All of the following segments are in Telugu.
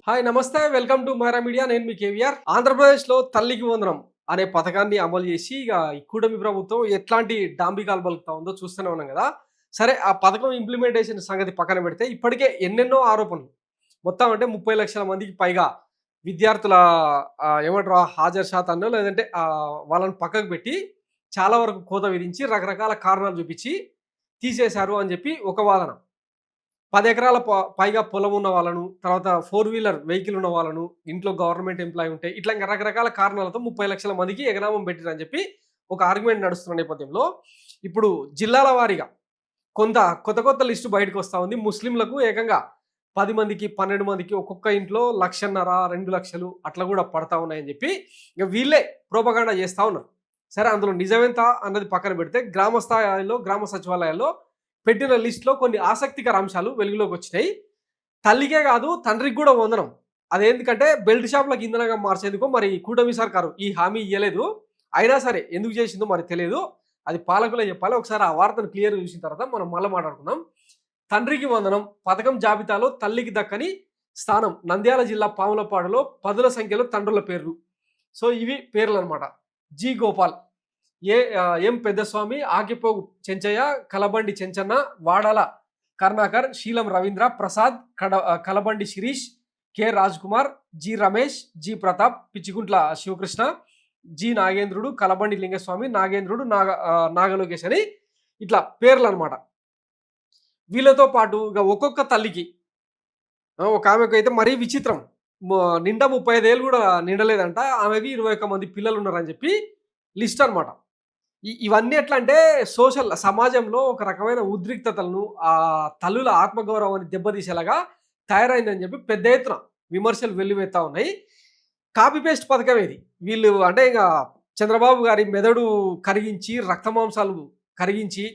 హాయ్ నమస్తే వెల్కమ్ టు మైరా మీడియా. నేను మీ కేవీఆర్. ఆంధ్రప్రదేశ్‌లో తల్లికి వందనం అనే పథకాన్ని అమలు చేసి ఈ కూటమి ప్రభుత్వం ఎట్లాంటి డాంబికాలు పలుకుతా ఉందో చూస్తూనే ఉన్నాం కదా! సరే ఆ పథకం ఇంప్లిమెంటేషన్ సంగతి పక్కన పెడితే ఇప్పటికే ఎన్నెన్నో ఆరోపణలు. మొత్తం అంటే 30,00,000 మందికి పైగా విద్యార్థుల ఏమంటారు హాజరు శాతాన్నో లేదంటే వాళ్ళని పక్కకు పెట్టి చాలా వరకు కోత విధించి రకరకాల కారణాలు చూపించి తీసేశారు అని చెప్పి ఒక వాదన. 10 ఎకరాల పైగా పొలం ఉన్న వాళ్ళను, తర్వాత 4 వీలర్ వెహికల్ ఉన్న వాళ్ళను, ఇంట్లో గవర్నమెంట్ ఎంప్లాయీ ఉంటే, ఇట్లా ఇంకా రకరకాల కారణాలతో 30,00,000 మందికి ఎగనామం పెట్టిరని చెప్పి ఒక ఆర్గ్యుమెంట్ నడుస్తున్న నేపథ్యంలో, ఇప్పుడు జిల్లాల వారీగా కొంత కొత్త లిస్టు బయటకొస్తా ఉంది. ముస్లింలకు ఏకంగా 10 మందికి, 12 మందికి ఒక్కొక్క ఇంట్లో 1,50,000, 2,00,000 అట్లా కూడా పడతా ఉన్నాయని చెప్పి ఇక వీళ్ళే ప్రొపగాండా చేస్తా ఉన్నారు. సరే అందులో నిజమెంత అన్నది పక్కన పెడితే గ్రామ స్థాయిలో, గ్రామ సచివాలయాల్లో పెట్టిన లిస్ట్‌లో కొన్ని ఆసక్తికర అంశాలు వెలుగులోకి వచ్చినాయి. తల్లికే కాదు తండ్రికి కూడా వందనం. అదేందుకంటే బెల్ట్ షాపులకు ఇంధనంగా మార్చేందుకో మరి కూటమి సర్కారు ఈ హామీ ఇయ్యలేదు. అయినా సరే ఎందుకు చేసిందో మరి తెలియదు. అది పాలకులే చెప్పాలి. ఒకసారి ఆ వార్తను క్లియర్‌గా చూసిన తర్వాత మనం మళ్ళా మాట్లాడుకుందాం. తండ్రికి వందనం పథకం జాబితాలో తల్లికి దక్కని స్థానం. నంద్యాల జిల్లా పాములపాడులో పదుల సంఖ్యలో తండ్రుల పేర్లు. సో ఇవి పేర్లనమాట. G. Gopal, M Peddaswamy, Akipogu Chenchaiah, Kalabandi Chenchanna, Vadala Karnakar, Seelam Ravindra, Prasad, Kalabandi Sirish, K Rajkumar, G Ramesh, G Pratap, Pichiguntla Sivakrishna, G Nagendrudu, Kalabandi Lingaswamy, Nagendrudu, Nagalokesh అని ఇట్లా పేర్లు అనమాట. వీళ్ళతో పాటు ఇక ఒక్కొక్క తల్లికి ఒక ఆమెకు అయితే మరీ విచిత్రం, నిండా 35 ఏళ్ళు కూడా నిండలేదంట. ఆమెకి 21 మంది పిల్లలు ఉన్నారని చెప్పి లిస్ట్ అనమాట. ఇవన్నీ ఎట్లా అంటే సమాజంలో ఒక రకమైన ఉద్రిక్తతలను, తల్లుల ఆత్మగౌరవాన్ని దెబ్బతీసేలాగా తయారైందని చెప్పి పెద్ద ఎత్తున విమర్శలు వెల్లువెత్తా ఉన్నాయి. కాపీ పేస్ట్ పథకం ఇది. వీళ్ళు అంటే ఇక చంద్రబాబు గారి మెదడు కరిగించి, రక్తమాంసాలు కరిగించి,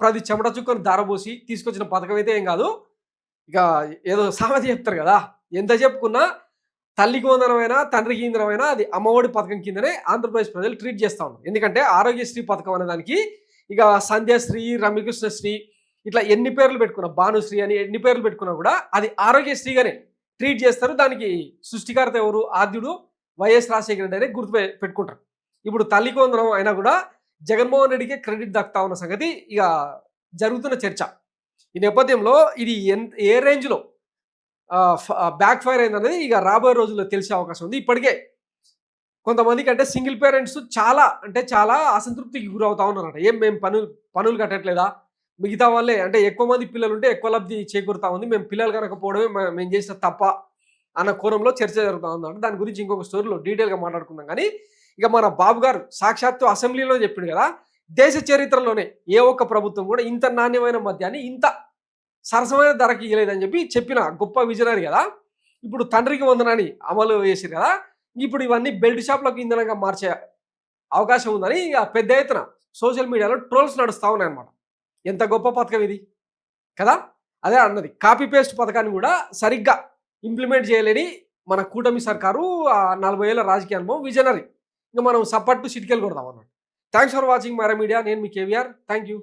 ప్రతి చెమట చుక్కను దారబోసి తీసుకొచ్చిన పథకం అయితే ఏం కాదు. ఇక ఏదో సామెత చెప్తారు కదా, ఎంత చెప్పుకున్నా తల్లికి వందనమైనా, తండ్రికి ఇంధనమైనా అది అమ్మఒడి పథకం కిందనే ఆంధ్రప్రదేశ్ ప్రజలు ట్రీట్ చేస్తూ ఉన్నారు. ఎందుకంటే ఆరోగ్యశ్రీ పథకం అనే దానికి ఇక సంధ్యాశ్రీ, రమ్యకృష్ణశ్రీ ఇట్లా ఎన్ని పేర్లు పెట్టుకున్నా, భానుశ్రీ అని ఎన్ని పేర్లు పెట్టుకున్నా కూడా అది ఆరోగ్యశ్రీగానే ట్రీట్ చేస్తారు. దానికి సృష్టికర్త ఎవరు? ఆద్యుడు వైఎస్ రాజశేఖర రెడ్డి అని గుర్తు పెట్టుకుంటారు. ఇప్పుడు తల్లికి వందనం అయినా కూడా జగన్మోహన్ రెడ్డికే క్రెడిట్ దక్కుతా ఉన్న సంగతి ఇక జరుగుతున్న చర్చ. ఈ నేపథ్యంలో ఇది ఏ రేంజ్లో బ్యాక్ ఫైర్ అయిందనేది ఇక రాబోయే రోజుల్లో తెలిసే అవకాశం ఉంది. ఇప్పటికే కొంతమందికి అంటే సింగిల్ పేరెంట్స్ చాలా అసంతృప్తికి గురవుతా ఉన్నారట. మేము పనులు కట్టట్లేదా? మిగతా వాళ్ళే అంటే ఎక్కువ మంది పిల్లలు ఉంటే ఎక్కువ లబ్ధి చేకూరుతా ఉంది, మేము పిల్లలు కనకపోవడమే మేము చేసిన తప్ప అన్న కోణంలో చర్చ జరుగుతూ ఉందంట. దాని గురించి ఇంకొక స్టోరీలో డీటెయిల్గా మాట్లాడుకుందాం. కానీ ఇక మన బాబు గారు సాక్షాత్తు అసెంబ్లీలో చెప్పిండు కదా, దేశ చరిత్రలోనే ఏ ఒక్క ప్రభుత్వం కూడా ఇంత నాణ్యమైన మద్యాన్ని ఇంత సరసమైన ధరకి ఇవ్వలేదని చెప్పిన గొప్ప విజనరీ కదా. ఇప్పుడు తండ్రికి వందనాన్ని అమలు చేసిరు కదా, ఇప్పుడు ఇవన్నీ బెల్ట్ షాప్లకు ఇంధనంగా మార్చే అవకాశం ఉందని ఇక పెద్ద ఎత్తున సోషల్ మీడియాలో ట్రోల్స్ నడుస్తూ ఉన్నాయన్నమాట. ఎంత గొప్ప పథకం ఇది కదా. అదే అన్నది, కాపీ పేస్ట్ పథకాన్ని కూడా సరిగ్గా ఇంప్లిమెంట్ చేయలేని మన కూటమి సర్కారు 40 ఏళ్ళ రాజకీయ అనుభవం విజనరీ. ఇంకా మనం సపట్టు చిటికెలు కొడదాం అన్నమాట. Thanks for watching Maira media. నేను మీ కేవీఆర్. Thank you.